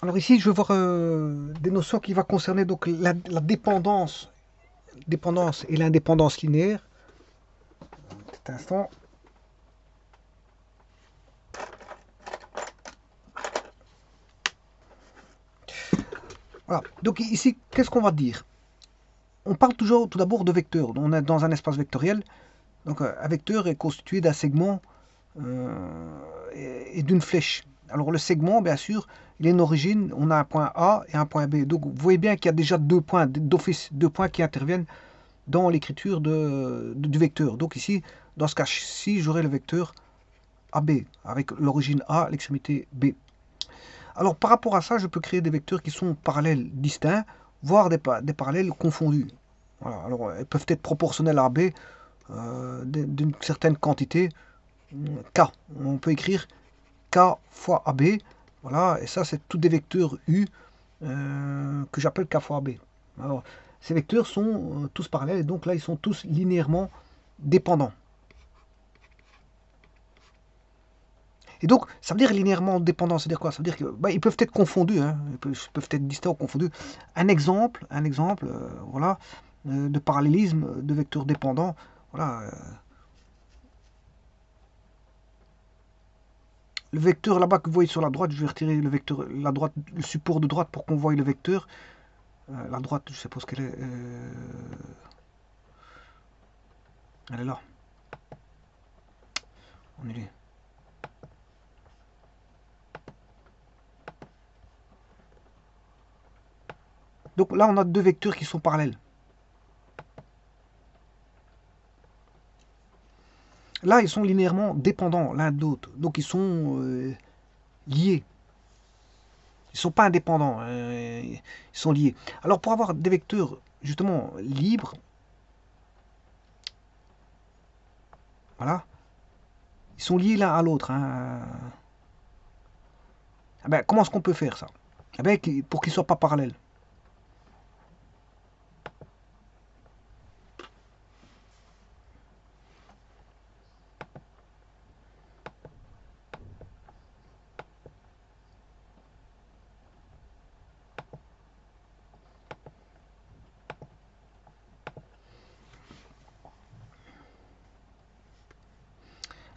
Alors ici, je vais voir des notions qui vont concerner donc la dépendance et l'indépendance linéaire. Un petit instant. Voilà. Donc ici, qu'est-ce qu'on va dire? On parle toujours tout d'abord de vecteurs. On est dans un espace vectoriel. Donc un vecteur est constitué d'un segment et d'une flèche. Alors le segment, bien sûr, il a une origine. On a un point A et un point B. Donc vous voyez bien qu'il y a déjà deux points d'office, deux points qui interviennent dans l'écriture du vecteur. Donc ici, dans ce cas-ci, j'aurai le vecteur AB avec l'origine A, l'extrémité B. Alors par rapport à ça, je peux créer des vecteurs qui sont parallèles distincts, voire des parallèles confondus. Voilà. Alors elles peuvent être proportionnelles à AB d'une certaine quantité K. On peut écrire K fois AB. Voilà, et ça c'est tous des vecteurs U que j'appelle K fois AB. Alors, ces vecteurs sont tous parallèles et donc là ils sont tous linéairement dépendants. Et donc, ça veut dire linéairement dépendant, c'est-à-dire quoi? Ça veut dire que ils peuvent être confondus, hein, peuvent être distincts ou confondus. Un exemple, voilà, de parallélisme de vecteurs dépendants. Voilà, le vecteur là-bas que vous voyez sur la droite, je vais retirer le vecteur, la droite, le support de droite pour qu'on voie le vecteur. La droite, je suppose qu'elle est, elle est là. On est là. Donc là, on a deux vecteurs qui sont parallèles. Là, ils sont linéairement dépendants l'un de l'autre. Donc ils sont liés. Ils ne sont pas indépendants. Ils sont liés. Alors pour avoir des vecteurs justement libres, voilà, ils sont liés l'un à l'autre. Hein. Eh ben, comment est-ce qu'on peut faire ça? Eh ben, pour qu'ils ne soient pas parallèles.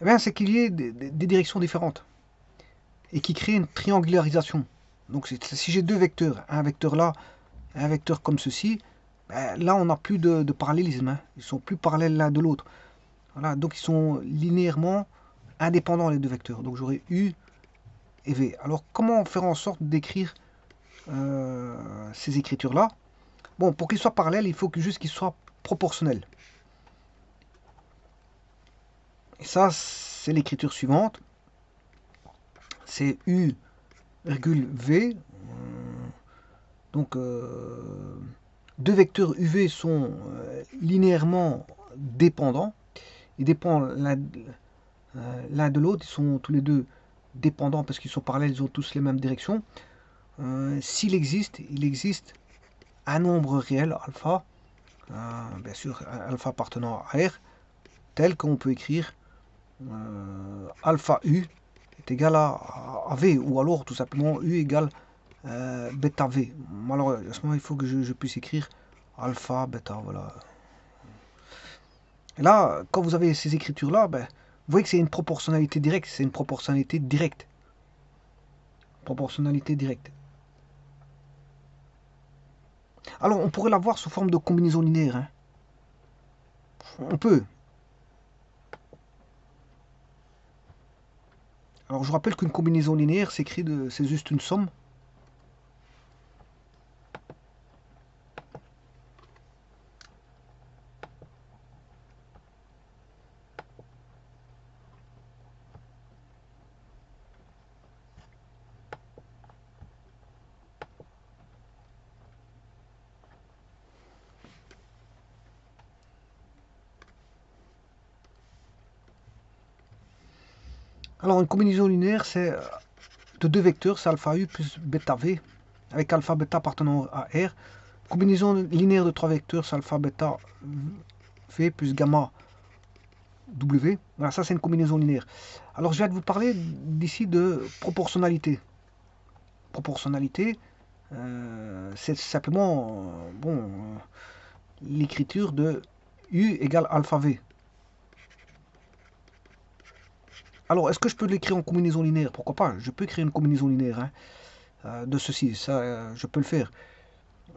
Eh bien, c'est qu'il y ait des directions différentes et qui créent une triangularisation. Donc si j'ai deux vecteurs, un vecteur là, un vecteur comme ceci, ben, là on n'a plus de parallélisme. Hein. Ils sont plus parallèles l'un de l'autre. Voilà, donc ils sont linéairement indépendants les deux vecteurs. Donc j'aurai U et V. Alors comment faire en sorte d'écrire ces écritures-là? Bon, pour qu'ils soient parallèles, il faut juste qu'ils soient proportionnels. Et ça, c'est l'écriture suivante. C'est U, V. Donc, deux vecteurs UV sont linéairement dépendants. Ils dépendent l'un de l'autre. Ils sont tous les deux dépendants parce qu'ils sont parallèles, ils ont tous les mêmes directions. Il existe un nombre réel, alpha, bien sûr, alpha appartenant à R, tel qu'on peut écrire alpha U est égal à V, ou alors tout simplement U égale bêta V. Alors à ce moment, il faut que je puisse écrire alpha, bêta, voilà. Et là, quand vous avez ces écritures-là, ben, vous voyez que c'est une proportionnalité directe, c'est une proportionnalité directe. Proportionnalité directe. Alors, on pourrait l'avoir sous forme de combinaison linéaire. Hein. On peut. Alors, je rappelle qu'une combinaison linéaire, c'est juste une somme. Alors, une combinaison linéaire, c'est de deux vecteurs, c'est alpha u plus bêta v, avec alpha bêta appartenant à R. Combinaison linéaire de trois vecteurs, c'est alpha bêta v plus gamma w. Voilà, ça c'est une combinaison linéaire. Alors je viens de vous parler d'ici de proportionnalité. proportionnalité, c'est simplement bon, l'écriture de U égale alpha V. Alors, est-ce que je peux l'écrire en combinaison linéaire? Pourquoi pas? Je peux écrire une combinaison linéaire de ceci. Ça, je peux le faire.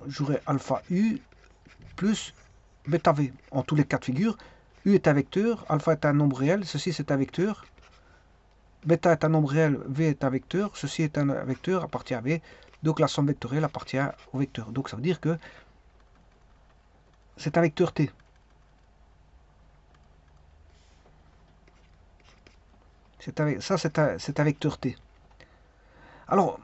J'aurai alpha U plus bêta V. En tous les cas de figure, U est un vecteur, alpha est un nombre réel, ceci c'est un vecteur. Bêta est un nombre réel, V est un vecteur, ceci est un vecteur, appartient à V. Donc la somme vectorielle appartient au vecteur. Donc ça veut dire que c'est un vecteur T. Ça, c'est un vecteur T. Alors,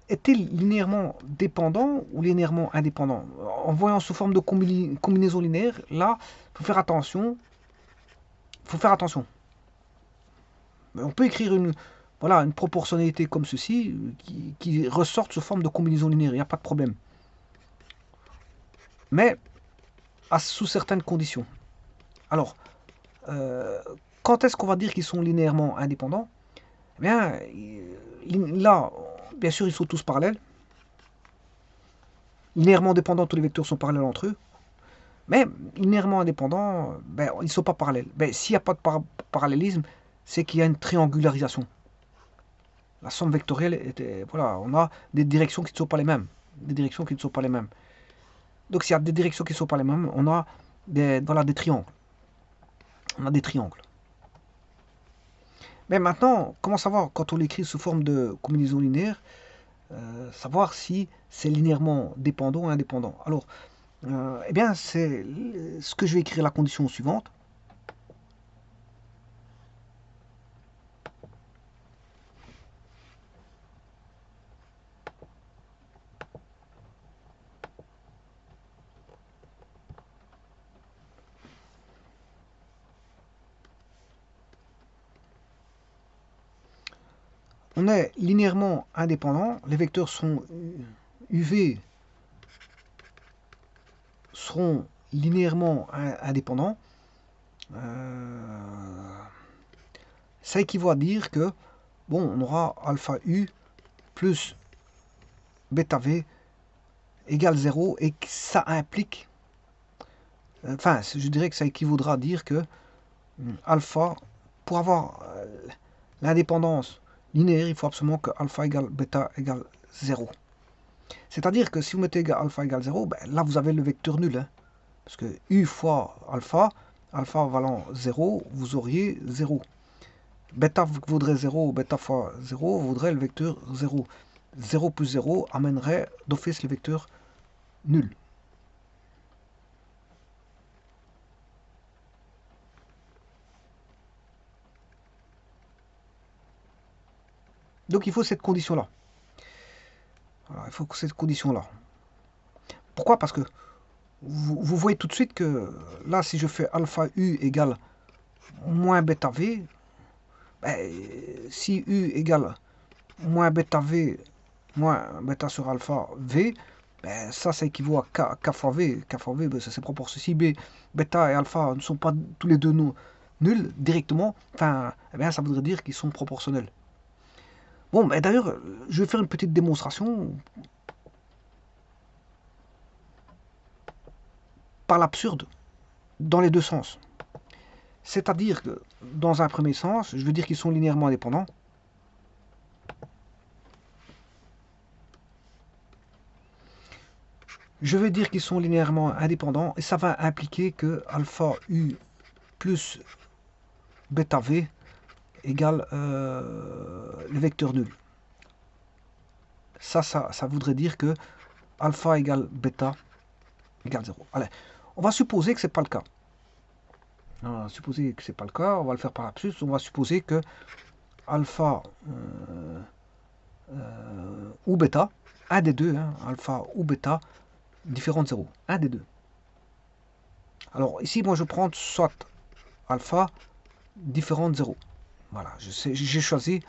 est-il linéairement dépendant ou linéairement indépendant? En voyant sous forme de combinaison linéaire, là, il faut faire attention. Il faut faire attention. On peut écrire voilà, une proportionnalité comme ceci qui ressorte sous forme de combinaison linéaire, il n'y a pas de problème. Mais sous certaines conditions. Alors, quand est-ce qu'on va dire qu'ils sont linéairement indépendants? Eh bien, là, bien sûr, ils sont tous parallèles. Linéairement dépendants, tous les vecteurs sont parallèles entre eux. Mais linéairement indépendants, ben, ils ne sont pas parallèles. Ben, s'il n'y a pas de parallélisme, c'est qu'il y a une triangularisation. La somme vectorielle, voilà, on a des directions qui ne sont pas les mêmes. Des directions qui ne sont pas les mêmes. Donc s'il y a des directions qui ne sont pas les mêmes, on a voilà, des triangles. On a des triangles. Mais maintenant, comment savoir, quand on l'écrit sous forme de combinaison linéaire, savoir si c'est linéairement dépendant ou indépendant? Alors, eh bien, c'est ce que je vais écrire la condition suivante. On est linéairement indépendant, les vecteurs sont UV seront linéairement indépendants. Ça équivaut à dire que bon, on aura alpha U plus bêta V égale 0 et que ça implique, enfin, je dirais que ça équivaudra à dire que alpha, pour avoir l'indépendance linéaire, il faut absolument que alpha égale bêta égale 0. C'est-à-dire que si vous mettez alpha égale 0, ben là vous avez le vecteur nul. Hein, parce que U fois alpha, alpha valant 0, vous auriez 0. Bêta vaudrait 0, bêta fois 0 vaudrait le vecteur 0. 0 plus 0 amènerait d'office le vecteur nul. Donc il faut cette condition-là. Il faut cette condition-là. Pourquoi? Parce que vous voyez tout de suite que là, si je fais alpha U égale moins bêta V, ben, si U égale moins bêta V moins bêta sur alpha V, ben, ça équivaut à K fois V. K fois V, ben, ça c'est proportionnel. Si bêta et alpha ne sont pas tous les deux nuls directement, enfin, eh bien, ça voudrait dire qu'ils sont proportionnels. Bon, mais d'ailleurs, je vais faire une petite démonstration par l'absurde dans les deux sens. C'est-à-dire que dans un premier sens, je veux dire qu'ils sont linéairement indépendants. Je veux dire qu'ils sont linéairement indépendants et ça va impliquer que alpha U plus bêta V égale le vecteur nul. Ça voudrait dire que alpha égale bêta égale 0. Allez, on va supposer que ce n'est pas le cas. On va supposer que ce n'est pas le cas, on va le faire par l'absus. On va supposer que alpha ou bêta, un des deux, hein, alpha ou bêta, différent de 0. Un des deux. Alors ici, moi je prends soit alpha différent de 0. Voilà, j'ai choisi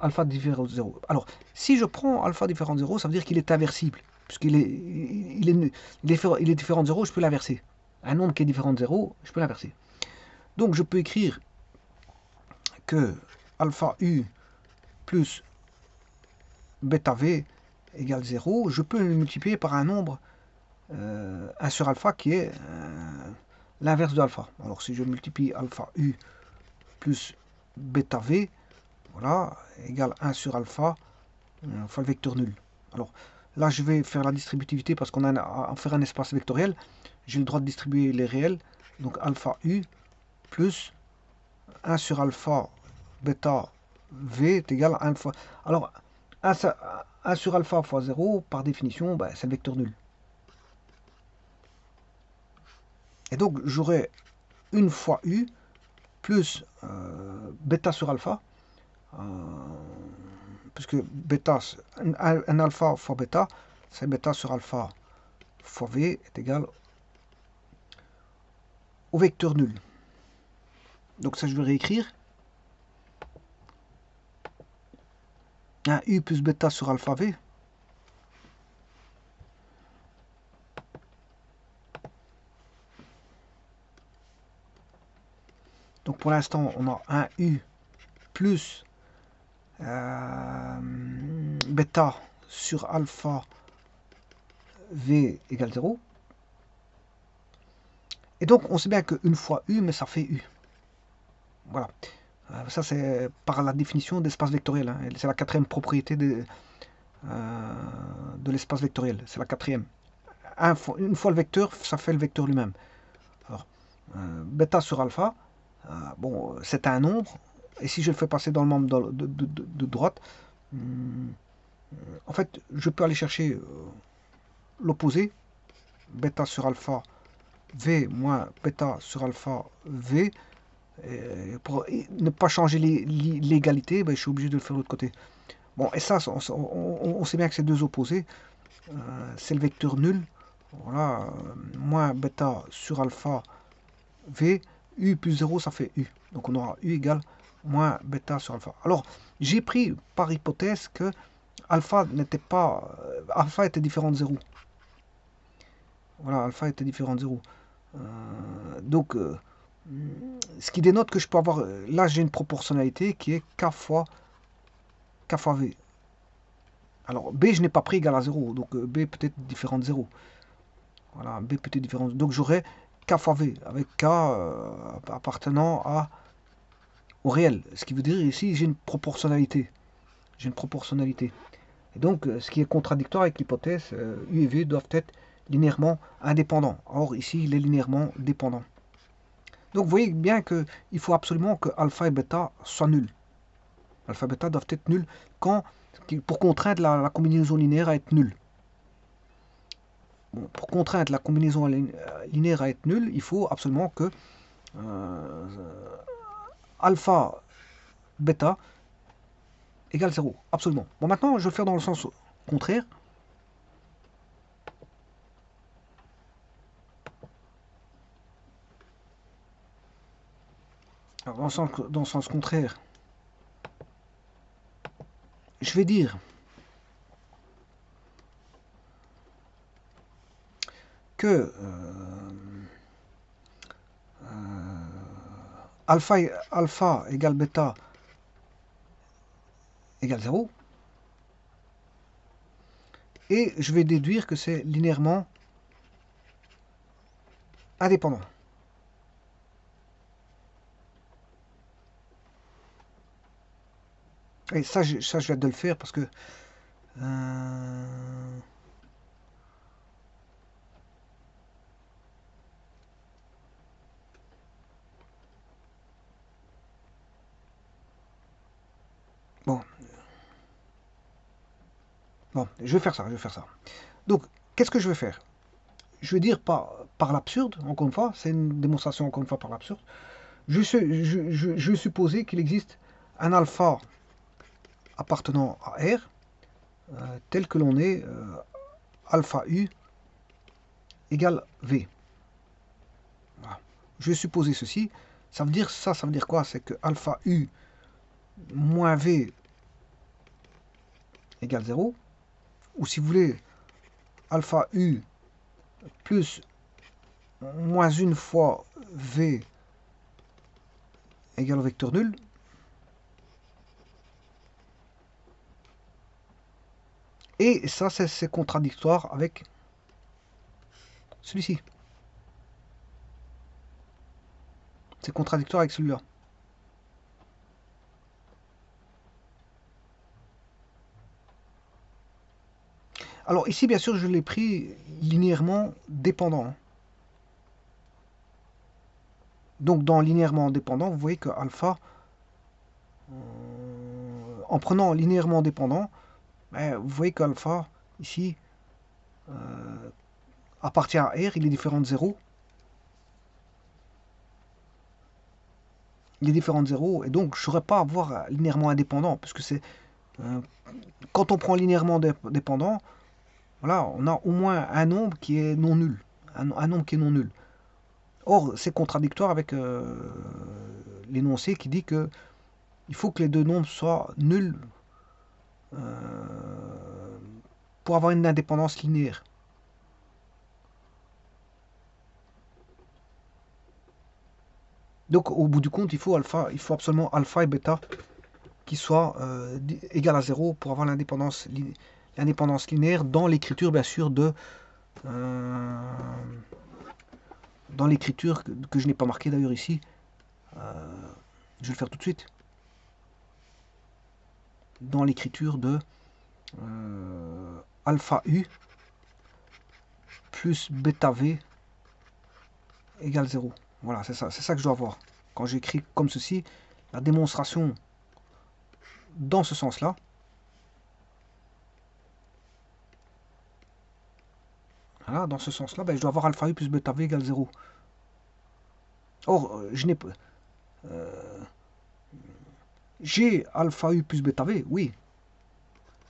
alpha différent de 0. Alors, si je prends alpha différent de 0, ça veut dire qu'il est inversible. Puisqu'il est différent de 0, je peux l'inverser. Un nombre qui est différent de 0, je peux l'inverser. Donc je peux écrire que alpha U plus bêta v égale 0, je peux le multiplier par un nombre 1 sur alpha qui est l'inverse de alpha. Alors si je multiplie alpha u plus bêta v, voilà, égale 1 sur alpha fois le vecteur nul. Alors là je vais faire la distributivité parce qu'on a à faire un espace vectoriel. J'ai le droit de distribuer les réels. Donc alpha u plus 1 sur alpha bêta v est égal à 1 fois. Alors 1 sur alpha fois 0, par définition, ben, c'est le vecteur nul. Et donc j'aurai 1 fois u plus bêta sur alpha, puisque bêta, un alpha fois bêta, c'est bêta sur alpha fois v est égal au vecteur nul. Donc ça je vais réécrire. Un u plus bêta sur alpha v. Donc pour l'instant on a un u plus bêta sur alpha v égale 0. Et donc on sait bien que 1 fois u, mais ça fait u. Voilà. Ça c'est par la définition d'espace vectoriel. Hein. C'est la quatrième propriété de l'espace vectoriel. C'est la quatrième. Une fois le vecteur, ça fait le vecteur lui-même. Alors, bêta sur alpha, bon, c'est un nombre. Et si je le fais passer dans le membre de droite, en fait, je peux aller chercher l'opposé, bêta sur alpha v moins bêta sur alpha v. Et pour ne pas changer l'égalité, ben, je suis obligé de le faire de l'autre côté. Bon, et ça, on sait bien que c'est deux opposés. C'est le vecteur nul. Voilà, moins bêta sur alpha v. U plus 0, ça fait u. Donc on aura u égale moins bêta sur alpha. Alors, j'ai pris par hypothèse que alpha n'était pas... alpha était différent de 0. Voilà, alpha était différent de 0. Donc, ce qui dénote que je peux avoir... Là, j'ai une proportionnalité qui est k fois v. Alors, b, je n'ai pas pris égal à 0. Donc, b peut être différent de 0. Voilà, b peut être différent. Donc, j'aurai k fois v, avec k appartenant au réel. Ce qui veut dire ici, j'ai une proportionnalité. J'ai une proportionnalité. Et donc, ce qui est contradictoire avec l'hypothèse, u et v doivent être linéairement indépendants. Or, ici, il est linéairement dépendant. Donc, vous voyez bien qu'il faut absolument que alpha et bêta soient nuls. Alpha et bêta doivent être nuls pour contraindre la combinaison linéaire à être nulle. Bon, pour contraindre la combinaison linéaire à être nulle, il faut absolument que alpha bêta égale 0. Absolument. Bon, maintenant, je vais le faire dans le sens contraire. Alors, dans le sens contraire, je vais dire que alpha égale bêta égale 0. Et je vais déduire que c'est linéairement indépendant. Et ça, je vais de le faire parce que... Bon, je vais faire ça, Donc, qu'est-ce que je vais faire? Je vais dire par l'absurde, encore une fois, c'est une démonstration encore une fois par l'absurde. Je vais supposer qu'il existe un alpha appartenant à R, tel que l'on est alpha U égale V. Voilà. Je vais supposer ceci. Ça veut dire quoi? C'est que alpha U moins V égale 0. Ou si vous voulez, alpha U plus moins une fois V égale au vecteur nul. Et ça, c'est contradictoire avec celui-ci. C'est contradictoire avec celui-là. Alors ici, bien sûr, je l'ai pris linéairement dépendant, hein. Donc dans linéairement dépendant, vous voyez que alpha, en prenant linéairement dépendant, ben, vous voyez qu'alpha, ici, appartient à R, il est différent de 0. Il est différent de 0, et donc je ne saurais pas avoir linéairement indépendant, parce que c'est euh, quand on prend linéairement dépendant, voilà, on a au moins un nombre qui est non nul. Un nombre qui est non nul. Or, c'est contradictoire avec l'énoncé qui dit que il faut que les deux nombres soient nuls pour avoir une indépendance linéaire. Donc, au bout du compte, il faut absolument alpha et bêta qui soient égales à 0 pour avoir l'indépendance linéaire dans l'écriture, bien sûr, euh, dans l'écriture que je n'ai pas marqué d'ailleurs ici. Je vais le faire tout de suite. Dans l'écriture de alpha u plus bêta v égale 0. Voilà, c'est ça que je dois avoir. Quand j'écris comme ceci, la démonstration dans ce sens-là, voilà, dans ce sens-là, ben, je dois avoir alpha u plus bêta v égale 0. Or, je n'ai pas... J'ai alpha u plus bêta v, oui.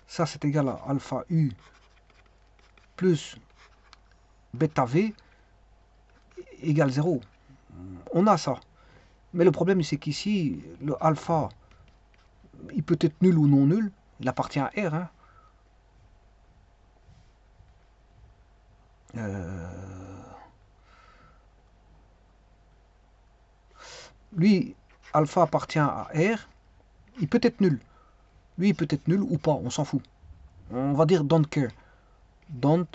Ça, c'est égal à alpha u plus bêta v égale 0. On a ça. Mais le problème, c'est qu'ici, le alpha, il peut être nul ou non nul. Il appartient à R, hein. Lui, alpha appartient à R. Il peut être nul. Lui, il peut être nul ou pas, on s'en fout. On va dire don't care. Don't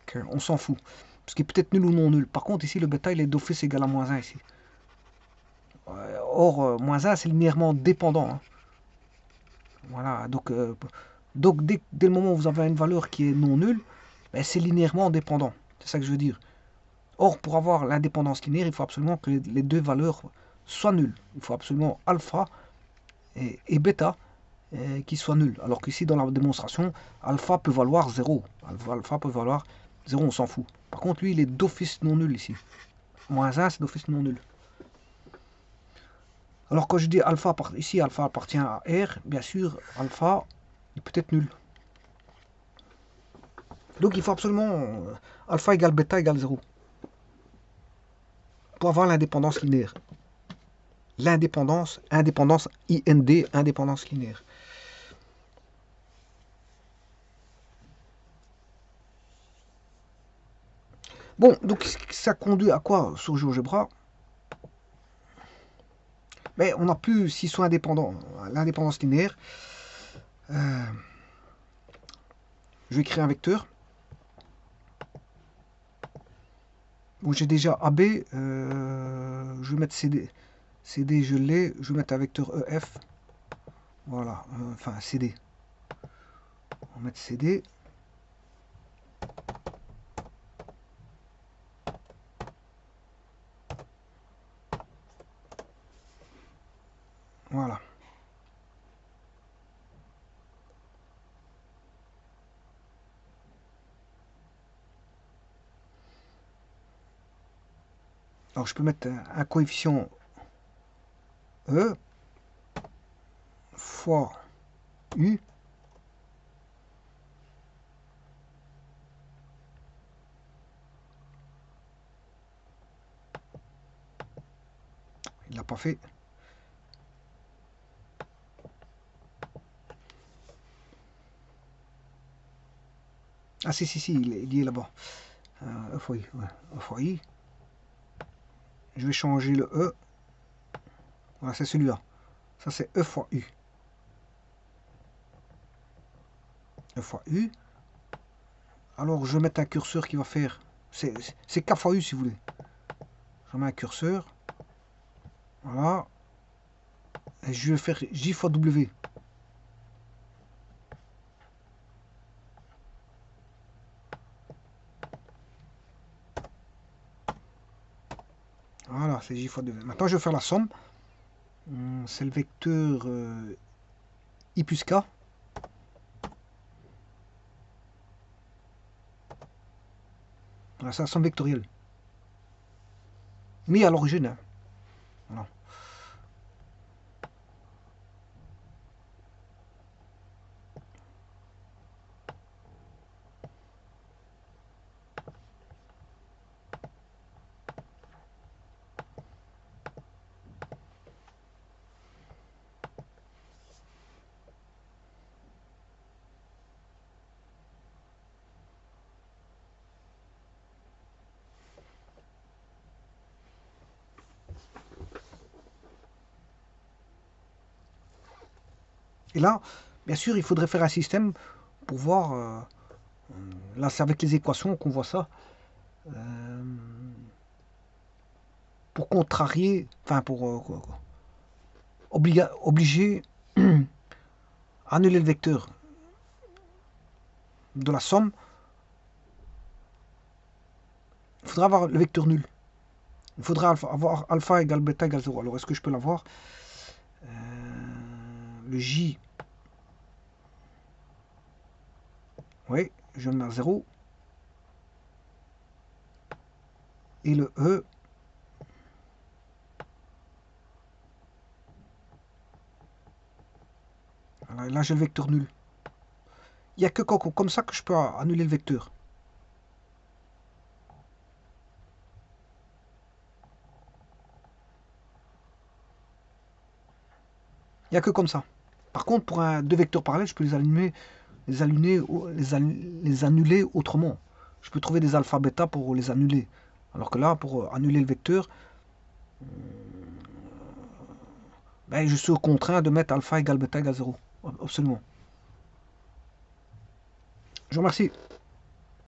care, on s'en fout. Parce qu'il peut être nul ou non nul. Par contre, ici, le bêta, il est d'office égal à moins 1 ici. Or, moins 1, c'est linéairement dépendant, hein. Voilà, donc dès le moment où vous avez une valeur qui est non nulle, ben, c'est linéairement dépendant. C'est ça que je veux dire. Or, pour avoir l'indépendance linéaire, il faut absolument que les deux valeurs soient nulles. Il faut absolument alpha et bêta qui soient nuls. Alors qu'ici, dans la démonstration, alpha peut valoir 0. Alpha peut valoir 0, on s'en fout. Par contre, lui, il est d'office non nul ici. Moins 1, c'est d'office non nul. Alors quand je dis alpha, ici, alpha appartient à R, bien sûr, alpha, il peut être nul. Donc il faut absolument alpha égale bêta égale 0 pour avoir l'indépendance linéaire. L'indépendance, indépendance IND, indépendance linéaire. Bon, donc ça conduit à quoi sur GeoGebra? Mais on n'a plus, s'ils sont indépendants, l'indépendance linéaire. Je vais créer un vecteur. Bon, j'ai déjà AB, je vais mettre CD. CD, je l'ai, je vais mettre un vecteur EF. Voilà, enfin CD. On va mettre CD. Voilà. Alors je peux mettre un coefficient E fois U. Il l'a pas fait. Ah si, il y est là-bas. E fois I. Ouais. E fois I. Je vais changer le E. Voilà, c'est celui-là. Ça c'est E fois U. E fois U. Alors je vais mettre un curseur qui va faire... C'est K fois U si vous voulez. Je mets un curseur. Voilà. Et je vais faire J fois W. Voilà, c'est J fois W. Maintenant je vais faire la somme. C'est le vecteur I plus K. Voilà, c'est la somme vectorielle. Mis à l'origine. Hein. Voilà. Et là, bien sûr, il faudrait faire un système pour voir. Là, c'est avec les équations qu'on voit ça. Euh, pour contrarier, enfin pour obliger à annuler le vecteur de la somme, il faudra avoir le vecteur nul. Il faudra avoir alpha égale bêta égale 0. Alors, est-ce que je peux l'avoir? Le J. Oui, je le mets à 0. Et le E. Voilà, là, j'ai le vecteur nul. Il n'y a que comme ça que je peux annuler le vecteur. Il n'y a que comme ça. Par contre, pour deux vecteurs parallèles, je peux les annuler autrement. Je peux trouver des alpha bêta pour les annuler. Alors que là, pour annuler le vecteur, ben, je suis contraint de mettre alpha égale bêta égale 0. Absolument. Je vous remercie.